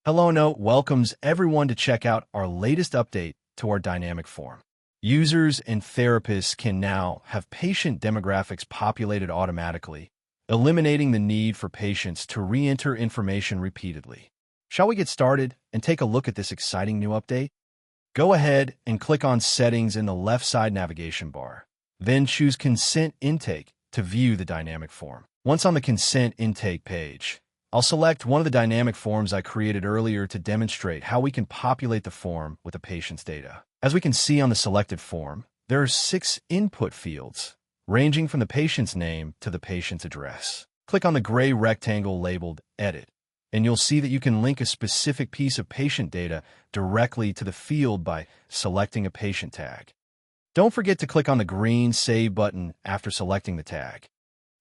HelloNote welcomes everyone to check out our latest update to our dynamic form. Users and therapists can now have patient demographics populated automatically, eliminating the need for patients to re-enter information repeatedly. Shall we get started and take a look at this exciting new update? Go ahead and click on Settings in the left side navigation bar. Then choose Consent Intake to view the dynamic form. Once on the Consent Intake page, I'll select one of the dynamic forms I created earlier to demonstrate how we can populate the form with a patient's data. As we can see on the selected form, there are 6 input fields, ranging from the patient's name to the patient's address. Click on the gray rectangle labeled Edit, and you'll see that you can link a specific piece of patient data directly to the field by selecting a patient tag. Don't forget to click on the green Save button after selecting the tag.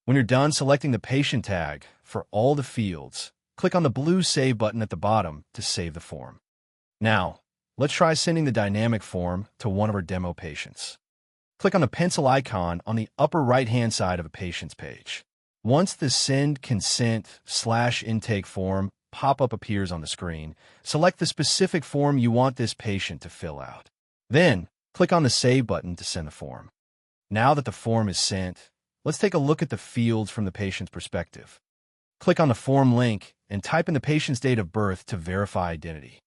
When you're done selecting the patient tag for all the fields, click on the blue Save button at the bottom to save the form. Now, let's try sending the dynamic form to one of our demo patients. Click on the pencil icon on the upper right-hand side of a patient's page. Once the Send Consent/Intake form pop-up appears on the screen, select the specific form you want this patient to fill out. Then, click on the Save button to send the form. Now that the form is sent, let's take a look at the fields from the patient's perspective. Click on the form link and type in the patient's date of birth to verify identity.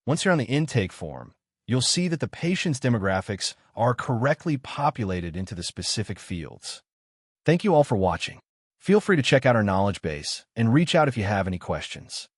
Once you're on the intake form, you'll see that the patient's demographics are correctly populated into the specific fields. Thank you all for watching. Feel free to check out our knowledge base and reach out if you have any questions.